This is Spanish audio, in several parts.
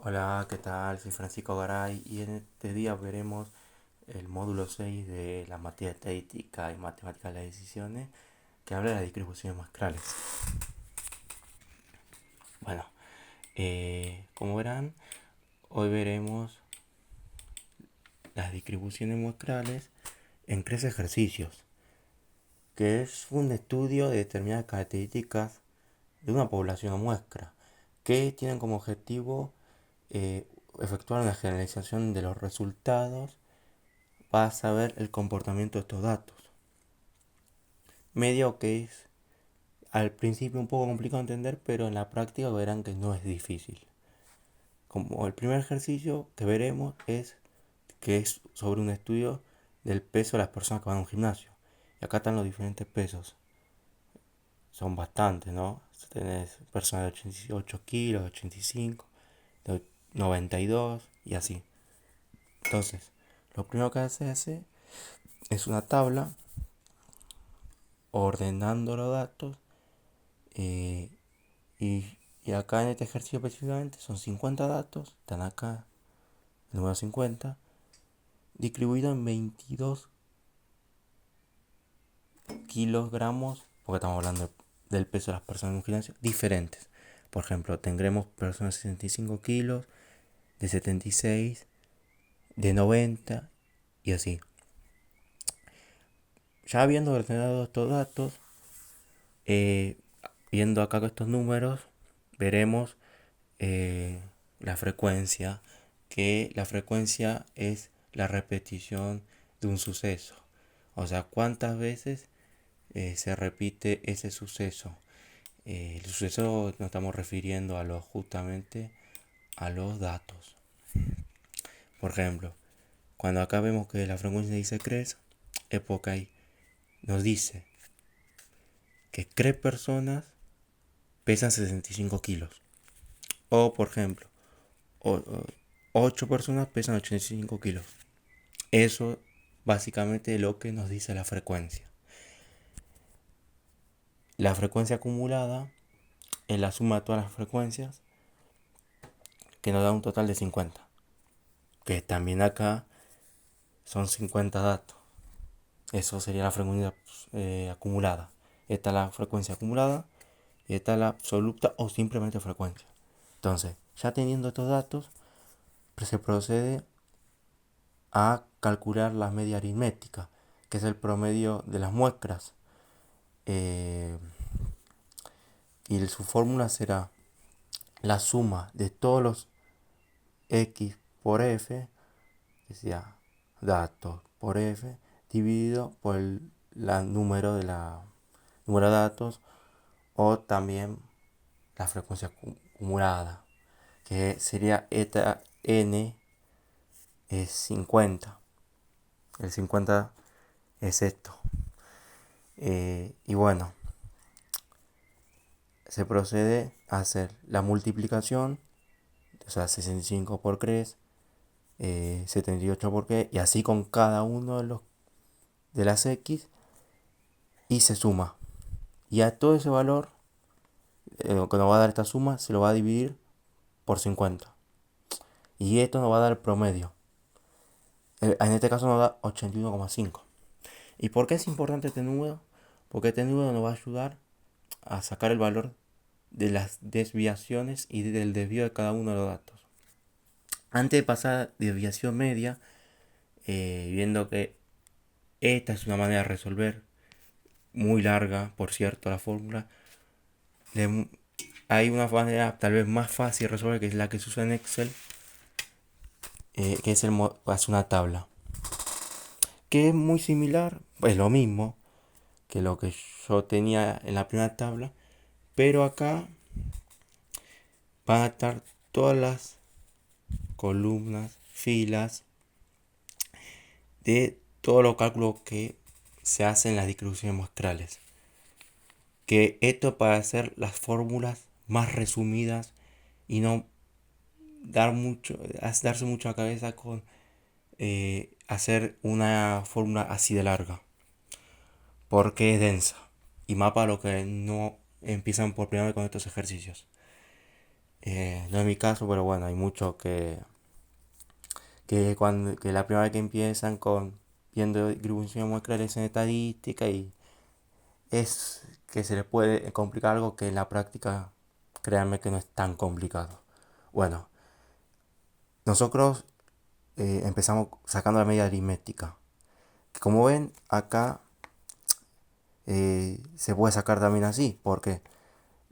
Hola, ¿qué tal? Soy Francisco Garay y en este día veremos el módulo 6 de la materia estadística y matemática de las decisiones que habla de las distribuciones muestrales. Bueno, como verán, hoy veremos las distribuciones muestrales en tres ejercicios, que es un estudio de determinadas características de una población o muestra, que tienen como objetivo eh, efectuar una generalización de los resultados para saber el comportamiento de estos datos. Medio que es al principio un poco complicado de entender, pero en la práctica verán que no es difícil. Como el primer ejercicio que veremos es que es sobre un estudio del peso de las personas que van a un gimnasio. Y acá están los diferentes pesos. Son bastantes, ¿no? Tenés personas de 88 kilos, de 85, de 92 y así. Entonces, lo primero que se hace es una tabla ordenando los datos eh, y acá en este ejercicio específicamente son 50 datos, están acá, el número 50, distribuido en 22 kilogramos, porque estamos hablando del peso de las personas en un gimnasio, diferentes. Por ejemplo, tendremos personas de 65 kilos, de 76, de 90 y así. Ya habiendo ordenado estos datos, eh, viendo acá estos números, veremos eh, la frecuencia, que la frecuencia es la repetición de un suceso. O sea, cuántas veces se repite ese suceso. El suceso nos estamos refiriendo justamente a los datos. Por ejemplo, cuando acá vemos que la frecuencia dice CRES, es porque ahí nos dice que CRES personas pesan 65 kilos. O, por ejemplo, 8 personas pesan 85 kilos. Eso básicamente es lo que nos dice la frecuencia. La frecuencia acumulada es la suma de todas las frecuencias que nos da un total de 50. Que también acá son 50 datos. Eso sería la frecuencia acumulada. Esta es la frecuencia acumulada y esta es la absoluta o simplemente frecuencia. Entonces, ya teniendo estos datos, se procede a calcular la media aritmética, que es el promedio de las muestras. Eh, y su fórmula será la suma de todos los x por f, que sea datos por f, dividido por número número de datos o también la frecuencia acumulada, que sería eta n es 50. El 50 es esto. Y bueno, se procede a hacer la multiplicación, o sea, 65 por 3, 78 por qué, y así con cada uno de las x, y se suma. Y a todo ese valor que nos va a dar esta suma se lo va a dividir por 50. Y esto nos va a dar el promedio. En este caso nos da 81,5. ¿Y por qué es importante este número? Porque este número nos va a ayudar a sacar el valor de las desviaciones y del desvío de cada uno de los datos. Antes de pasar a desviación media, viendo que esta es una manera de resolver, muy larga, por cierto, la fórmula, hay una manera tal vez más fácil de resolver, que es la que se usa en Excel, que es hacer una tabla. Que es muy similar, es lo mismo que lo que yo tenía en la primera tabla, pero acá van a estar todas las columnas, filas de todos los cálculos que se hacen en las distribuciones muestrales. Que esto para hacer las fórmulas más resumidas y no darse mucho a cabeza con hacer una fórmula así de larga. Porque es densa. Y más para los que no empiezan por primera vez con estos ejercicios. No es mi caso, pero bueno, hay muchos que la primera vez que empiezan con viendo distribución muestral es en estadística y es que se les puede complicar algo que en la práctica, créanme que no es tan complicado. Bueno, nosotros empezamos sacando la media aritmética. Como ven, acá se puede sacar también así, porque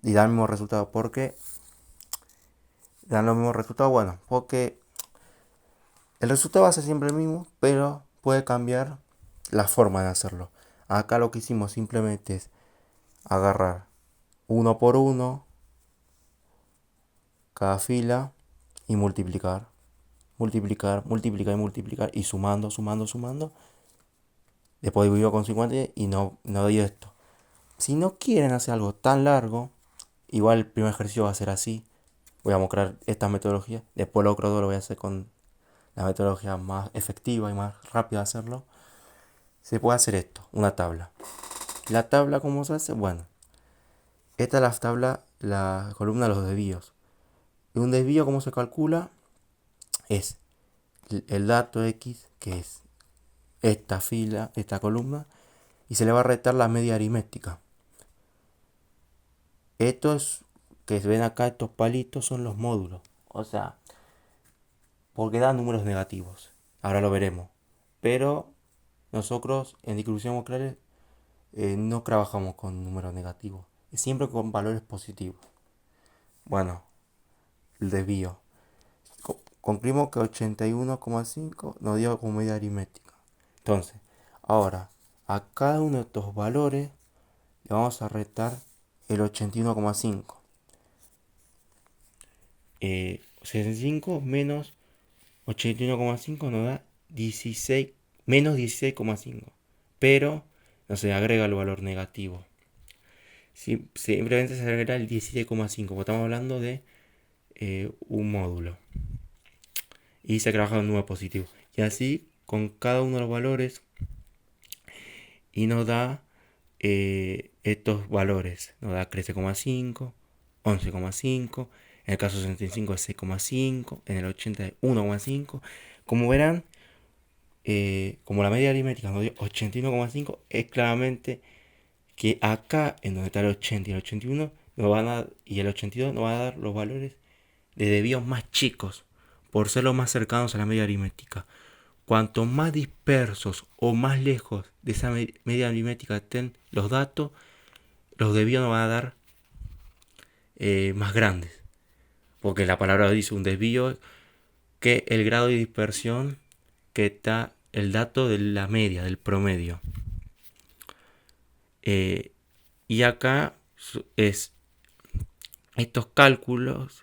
y da el mismo resultado. ¿Por qué dan los mismos resultados? Bueno, porque el resultado va a ser siempre el mismo, pero puede cambiar la forma de hacerlo. Acá lo que hicimos simplemente es agarrar uno por uno cada fila y multiplicar. Multiplicar, multiplicar y multiplicar y sumando, sumando, sumando. Después divido con 50 y no doy esto. Si no quieren hacer algo tan largo, igual el primer ejercicio va a ser así. Voy a mostrar esta metodología. Después lo otro lo voy a hacer con la metodología más efectiva y más rápida de hacerlo. Se puede hacer esto, una tabla. La tabla, ¿cómo se hace? Bueno, esta es la tabla, la columna de los desvíos. Y un desvío, ¿cómo se calcula? Es el dato X, que es esta fila, esta columna, y se le va a restar la media aritmética. Estos que ven acá, estos palitos, son los módulos. O sea, porque dan números negativos. Ahora lo veremos. Pero nosotros en distribución nuclear no trabajamos con números negativos. Siempre con valores positivos. Bueno, el desvío. Concluimos que 81,5 nos dio como media aritmética. Entonces, ahora, a cada uno de estos valores le vamos a restar el 81,5. 65 menos 81,5 nos da 16, menos 16,5. Pero no se agrega el valor negativo. Simplemente se agrega el 17,5. Porque estamos hablando de un módulo. Y se trabaja con un número positivo. Y así con cada uno de los valores. Y nos da estos valores. Nos da 13,5, 11,5. En el caso 65 es 6,5. En el 80 es 1,5. Como verán, como la media aritmética nos dio 81,5, es claramente que acá, en donde está el 80 y el 81, y el 82, nos van a dar los valores de desvíos más chicos, por ser los más cercanos a la media aritmética. Cuanto más dispersos o más lejos de esa media aritmética estén los datos, los desvíos nos van a dar más grandes. Porque la palabra dice un desvío que el grado de dispersión que está el dato de la media, del promedio. Y acá es estos cálculos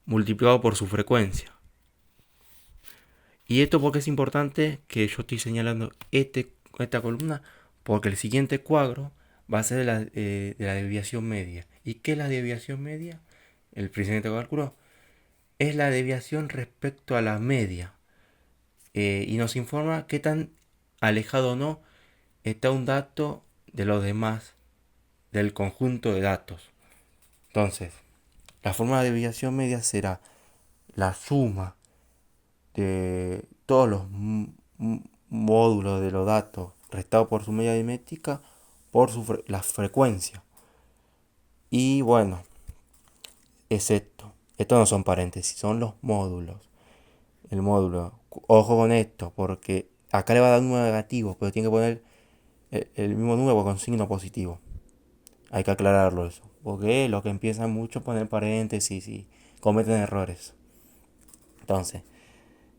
multiplicados por su frecuencia. Y esto porque es importante que yo estoy señalando esta columna, porque el siguiente cuadro va a ser de la desviación media. ¿Y qué es la desviación media? El presidente cálculo es la desviación respecto a la media. Y nos informa qué tan alejado o no está un dato de los demás del conjunto de datos. Entonces, la forma de desviación media será la suma de todos los módulos de los datos restado por su media aritmética por la frecuencia. Y bueno, es esto. Estos no son paréntesis, son los módulos. El módulo. Ojo con esto, porque acá le va a dar un número negativo, pero tiene que poner el mismo número con signo positivo. Hay que aclararlo eso. Porque los que empiezan mucho a poner paréntesis y cometen errores. Entonces,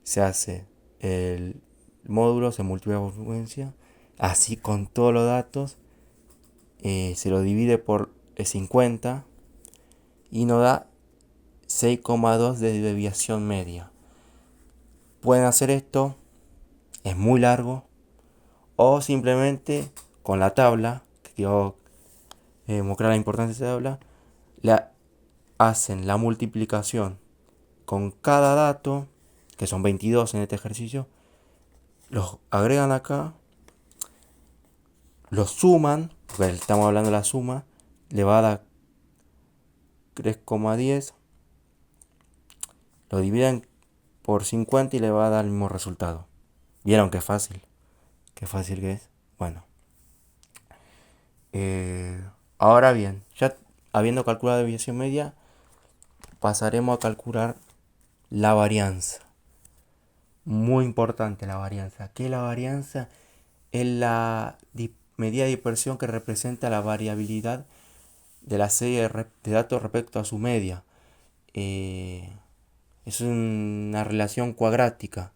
se hace el módulo, se multiplica por frecuencia, así con todos los datos, se lo divide por 50 y nos da 6,2 de desviación media. Pueden hacer esto, es muy largo, o simplemente con la tabla, que quiero mostrar la importancia de esa tabla, le hacen la multiplicación con cada dato, que son 22 en este ejercicio, los agregan acá, los suman, porque estamos hablando de la suma, le va a dar 3,10 Lo dividen por 50 y le va a dar el mismo resultado. ¿Vieron qué fácil? Qué fácil que es. Bueno. Ahora bien, ya habiendo calculado la desviación media, pasaremos a calcular la varianza. Muy importante la varianza. ¿Qué es la varianza? Es la medida de dispersión que representa la variabilidad de la serie de datos respecto a su media. Es una relación cuadrática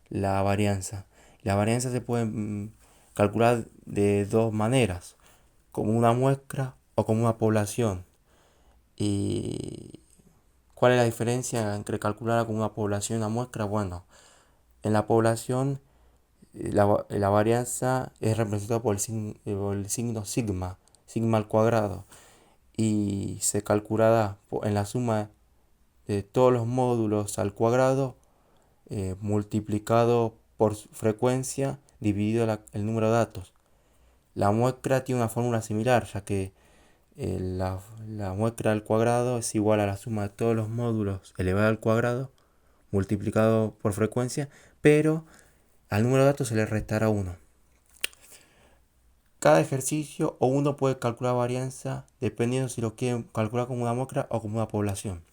la varianza. La varianza se puede calcular de dos maneras, como una muestra o como una población. ¿Y cuál es la diferencia entre calcularla como una población y una muestra? Bueno, en la población la varianza es representada por el signo sigma, sigma al cuadrado, y se calculará en la suma de todos los módulos al cuadrado multiplicado por su frecuencia dividido el número de datos. La muestra tiene una fórmula similar, ya que la muestra al cuadrado es igual a la suma de todos los módulos elevado al cuadrado multiplicado por frecuencia, pero al número de datos se le restará 1. Cada ejercicio o uno puede calcular varianza dependiendo si lo quieren calcular como una muestra o como una población.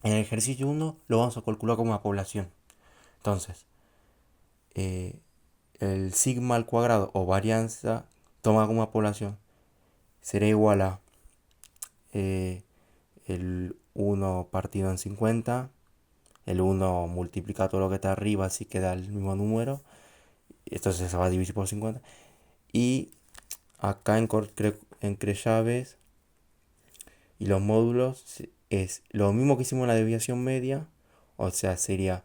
En el ejercicio 1 lo vamos a calcular como una población. Entonces, el sigma al cuadrado o varianza tomada como una población será igual a el 1 partido en 50. El 1 multiplica todo lo que está arriba, así queda el mismo número. Entonces se va a dividir por 50. Y acá entre llaves y los módulos es lo mismo que hicimos en la desviación media. O sea, sería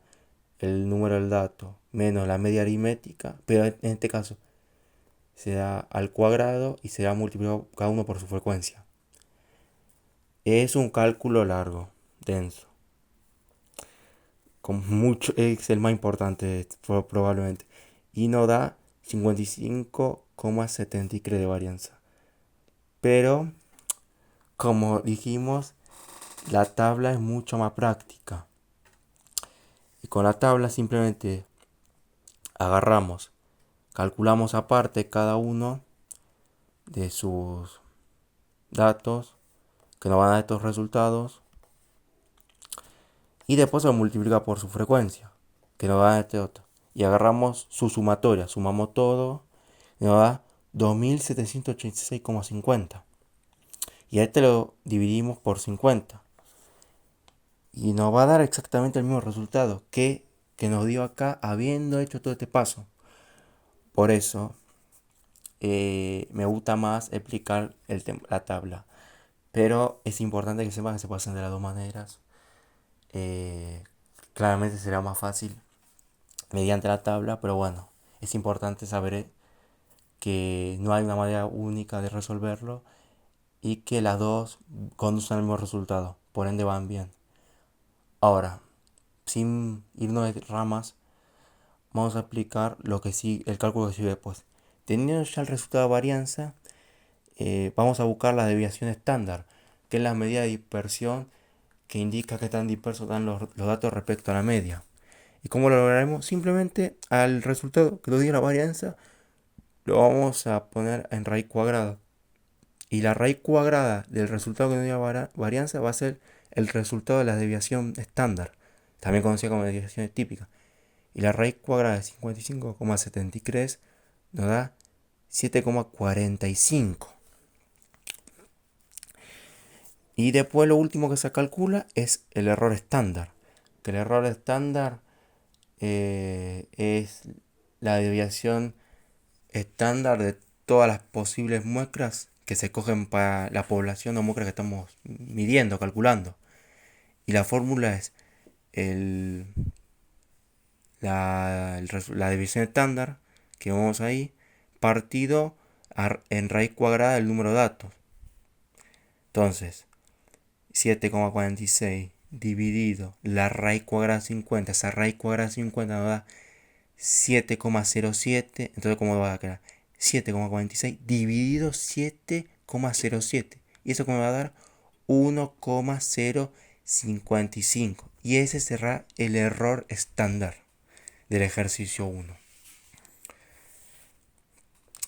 el número del dato menos la media aritmética. Pero en este caso será al cuadrado y será multiplicado cada uno por su frecuencia. Es un cálculo largo, denso. Con mucho, es el más importante probablemente. Y nos da 55,73 de varianza. Pero, como dijimos, la tabla es mucho más práctica. Y con la tabla simplemente agarramos, calculamos aparte cada uno de sus datos que nos van a dar estos resultados. Y después se lo multiplica por su frecuencia, que nos da este otro. Y agarramos su sumatoria, sumamos todo, y nos da 2786,50. Y a este lo dividimos por 50. Y nos va a dar exactamente el mismo resultado que nos dio acá habiendo hecho todo este paso. Por eso me gusta más explicar la tabla. Pero es importante que sepan que se puede hacer de las dos maneras. Claramente será más fácil mediante la tabla, pero bueno, es importante saber que no hay una manera única de resolverlo y que las dos conducen al mismo resultado, por ende van bien. Ahora, sin irnos de ramas, vamos a explicar lo que sigue, el cálculo que sigue después. Teniendo ya el resultado de varianza, vamos a buscar la desviación estándar, que es la medida de dispersión que indica que tan dispersos están los datos respecto a la media. ¿Y cómo lo lograremos? Simplemente al resultado que nos dio la varianza lo vamos a poner en raíz cuadrada. Y la raíz cuadrada del resultado que nos dio la varianza va a ser el resultado de la desviación estándar, también conocida como desviación típica. Y la raíz cuadrada de 55,73 nos da 7,45. Y después lo último que se calcula es el error estándar. Que el error estándar es la desviación estándar de todas las posibles muestras que se cogen para la población o muestra que estamos midiendo, calculando. Y la fórmula es la división estándar que vemos ahí partido en raíz cuadrada del número de datos. Entonces, 7,46 dividido la raíz cuadrada de 50, esa raíz cuadrada de 50 nos da 7,07. Entonces, ¿cómo va a quedar? 7,46 dividido 7,07. Y eso me va a dar 1,055. y ese será el error estándar del ejercicio 1.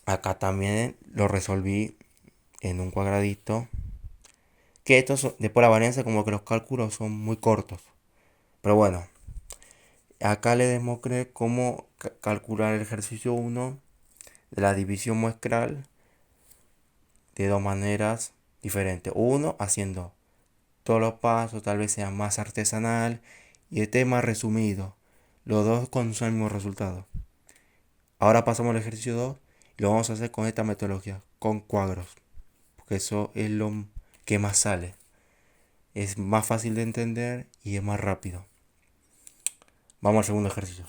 Acá también lo resolví en un cuadradito. Que estos, después la varianza, como que los cálculos son muy cortos. Pero bueno, acá le demostré cómo calcular el ejercicio 1 de la división muestral de dos maneras diferentes. Uno, haciendo todos los pasos, tal vez sea más artesanal, y el tema resumido. Los dos con el mismo resultado. Ahora pasamos al ejercicio 2 y lo vamos a hacer con esta metodología, con cuadros. Porque eso es lo que más sale. Es más fácil de entender y es más rápido. Vamos al segundo ejercicio.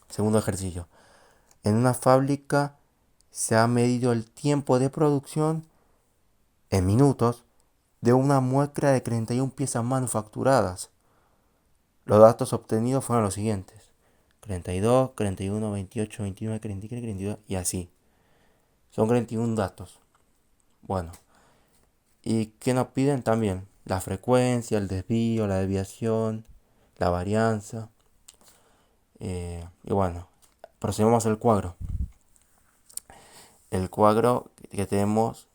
Segundo ejercicio. En una fábrica se ha medido el tiempo de producción en minutos de una muestra de 31 piezas manufacturadas. Los datos obtenidos fueron los siguientes: 32, 41, 28, 29, 43, 42 y así. Son 31 datos. Bueno, ¿y qué nos piden también? La frecuencia, el desvío, la desviación, la varianza. Y bueno, procedemos al cuadro. El cuadro que tenemos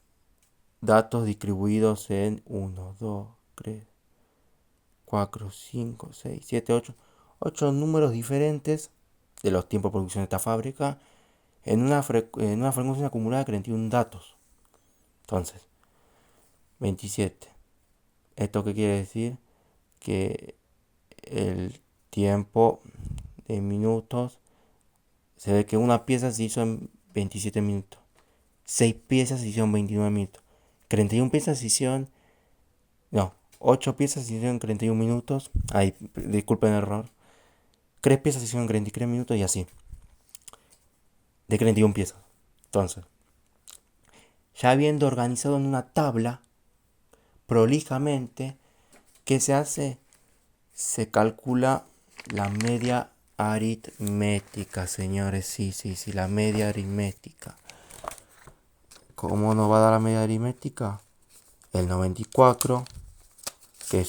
datos distribuidos en 1, 2, 3, 4, 5, 6, 7, 8. 8 números diferentes de los tiempos de producción de esta fábrica en una frecuencia acumulada de 31 datos. Entonces, 27. ¿Esto qué quiere decir? Que el tiempo de minutos se ve que una pieza se hizo en 27 minutos. 6 piezas se hicieron en 29 minutos. 31 piezas se hicieron... No, 8 piezas se hicieron en 31 minutos. Ay, disculpen el error. 3 piezas se hicieron en 43 minutos y así. De 31 piezas. Entonces, ya habiendo organizado en una tabla prolijamente, ¿qué se hace? Se calcula la media aritmética, señores. Sí, la media aritmética. ¿Cómo nos va a dar la media aritmética? El 94